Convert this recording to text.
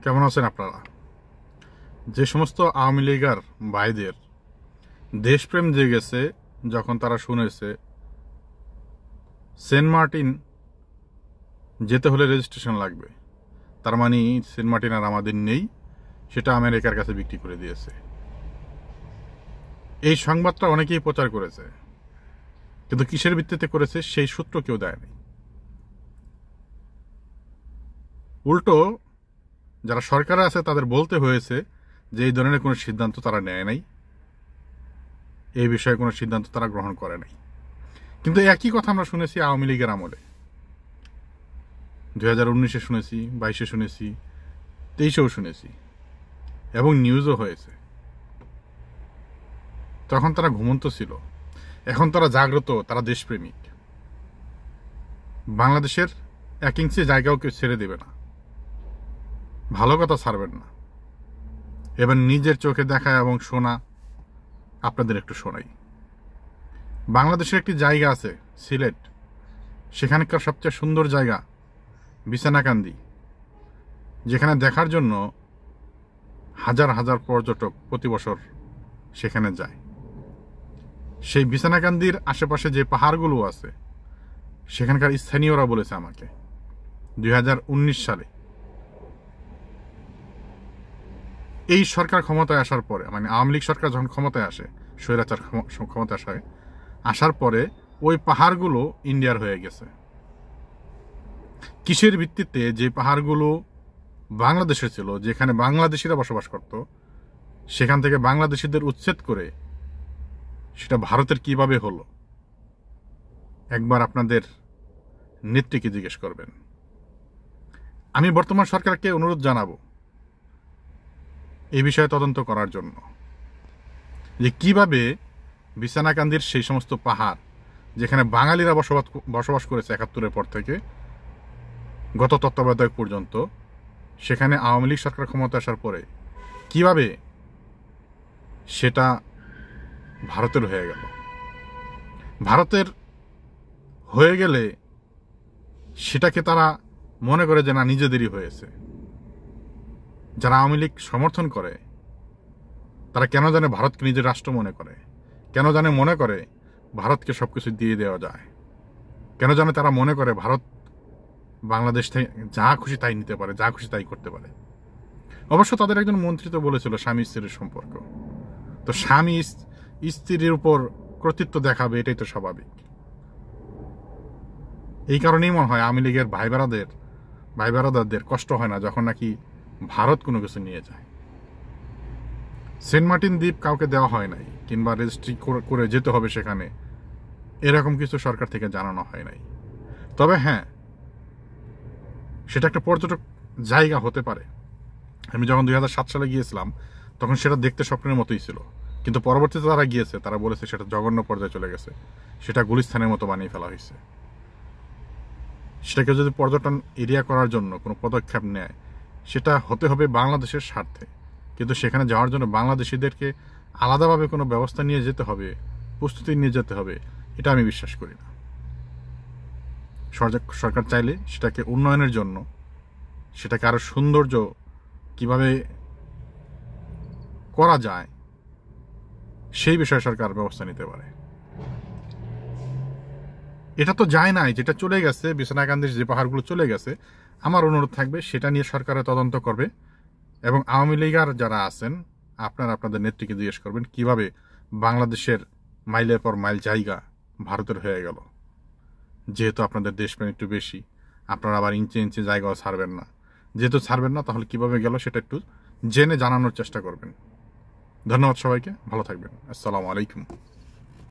কেমন আছেন আপনারা? যে সমস্ত আওয়ামী লীগার ভাইদের দেশপ্রেম জেগেছে যখন তারা শুনেছে সেন্ট মার্টিন যেতে হলে রেজিস্ট্রেশন লাগবে, তার মানে সেন্ট মার্টিন আর আমাদের নেই, সেটা আমেরিকার কাছে বিক্রি করে দিয়েছে। এই সংবাদটা অনেকেই প্রচার করেছে, কিন্তু কিসের ভিত্তিতে করেছে সেই সূত্র কেউ দেয়নি। উল্টো যারা সরকারে আছে তাদের বলতে হয়েছে যে এই ধরনের কোনো সিদ্ধান্ত তারা নেয় নাই, এই বিষয়ে কোনো সিদ্ধান্ত তারা গ্রহণ করে নাই। কিন্তু একই কথা আমরা শুনেছি আওয়ামী লীগের আমলে, 2019-এ শুনেছি, 22-এ শুনেছি, 23-এও শুনেছি, এবং নিউজও হয়েছে। তখন তারা ঘুমন্ত ছিল, এখন তারা জাগ্রত, তারা দেশপ্রেমিক। বাংলাদেশের 1 ইঞ্চি জায়গাও কেউ ছেড়ে দেবে না, ভালো কথা ছাড়বেন না। এবার নিজের চোখে দেখা এবং শোনা আপনাদের একটু শোনাই। বাংলাদেশের একটি জায়গা আছে সিলেট, সেখানকার সবচেয়ে সুন্দর জায়গা বিছানাকান্দি, যেখানে দেখার জন্য হাজার হাজার পর্যটক প্রতি বছর সেখানে যায়। সেই বিছানাকান্দির আশেপাশে যে পাহাড়গুলো আছে, সেখানকার স্থানীয়রা বলেছে আমাকে 2019 সালে এই সরকার ক্ষমতায় আসার পরে, মানে আওয়ামী লীগ সরকার যখন ক্ষমতায় আসে, স্বৈরাচার ক্ষমতায় আসার পরে ওই পাহাড়গুলো ইন্ডিয়ার হয়ে গেছে। কিসের ভিত্তিতে? যে পাহাড়গুলো বাংলাদেশে ছিল, যেখানে বাংলাদেশিরা বসবাস করত, সেখান থেকে বাংলাদেশিদের উচ্ছেদ করে সেটা ভারতের কিভাবে হলো, একবার আপনাদের নেত্রীকে জিজ্ঞেস করবেন। আমি বর্তমান সরকারকে অনুরোধ জানাবো এই বিষয়ে তদন্ত করার জন্য, যে কিভাবে বিছানাকান্দির সেই সমস্ত পাহাড়, যেখানে বাঙালিরা বসবাস করেছে 71-এর পর থেকে গত তত্ত্বাবধায়ক পর্যন্ত, সেখানে আওয়ামী লীগ সরকার ক্ষমতা আসার পরে কিভাবে সেটা ভারতের হয়ে গেল। ভারতের হয়ে গেলে সেটাকে তারা মনে করে যে না, নিজেদেরই হয়েছে। যারা আওয়ামী লীগ সমর্থন করে তারা কেন জানে ভারতকে নিজের রাষ্ট্র মনে করে, কেন জানে মনে করে ভারতকে সবকিছু দিয়ে দেওয়া যায়, কেন জানে তারা মনে করে ভারত বাংলাদেশ থেকে যা খুশি তাই নিতে পারে, যা খুশি তাই করতে পারে। অবশ্য তাদের একজন মন্ত্রী তো বলেছিল স্বামী স্ত্রীর সম্পর্ক, তো স্বামী স্ত্রীর উপর কর্তৃত্ব দেখাবে, এটাই তো স্বাভাবিক। এই কারণেই মনে হয় আওয়ামী লীগের ভাই বেড়াদারদের কষ্ট হয় না যখন নাকি ভারত কোনো কিছু নিয়ে যায়। সেন্ট মার্টিন দ্বীপ কাউকে দেওয়া হয় নাই, কিংবা রেজিস্ট্রি করে যেতে হবে সেখানে, এরকম কিছু সরকার থেকে জানানো হয় নাই। তবে হ্যাঁ, সেটা একটা পর্যটক জায়গা হতে পারে। আমি যখন 2007 সালে গিয়েছিলাম তখন সেটা দেখতে স্বপ্নের মতোই ছিল, কিন্তু পরবর্তীতে তারা গিয়েছে, তারা বলেছে সেটা জঘন্য পর্যায়ে চলে গেছে, সেটা গুলিস্তানের মতো বানিয়ে ফেলা হয়েছে। সেটাকে যদি পর্যটন এরিয়া করার জন্য কোনো পদক্ষেপ নেয়, সেটা হতে হবে বাংলাদেশের স্বার্থে, কিন্তু সেখানে যাওয়ার জন্য বাংলাদেশিদেরকে আলাদাভাবে কোনো ব্যবস্থা নিয়ে যেতে হবে, প্রস্তুতি নিয়ে যেতে হবে, এটা আমি বিশ্বাস করি না। সরকার চাইলে সেটাকে উন্নয়নের জন্য, সেটাকে আরো সৌন্দর্য কিভাবে করা যায় সেই বিষয়ে সরকার ব্যবস্থা নিতে পারে। এটা তো যায় নাই, যেটা চলে গেছে, বিছানাকান্দির যে পাহাড়গুলো চলে গেছে, আমার অনুরোধ থাকবে সেটা নিয়ে সরকারের তদন্ত করবে, এবং আওয়ামী লীগার যারা আছেন আপনারা আপনাদের নেত্রীকে জিজ্ঞেস করবেন কিভাবে বাংলাদেশের মাইলের পর মাইল জায়গা ভারতের হয়ে গেল। যেহেতু আপনাদের দেশপ্রেম একটু বেশি, আপনারা আবার ইঞ্চি ইঞ্চি জায়গাও ছাড়বেন না। যেহেতু ছাড়বেন না, তাহলে কিভাবে গেল সেটা একটু জেনে জানানোর চেষ্টা করবেন। ধন্যবাদ সবাইকে, ভালো থাকবেন। আসসালামু আলাইকুম।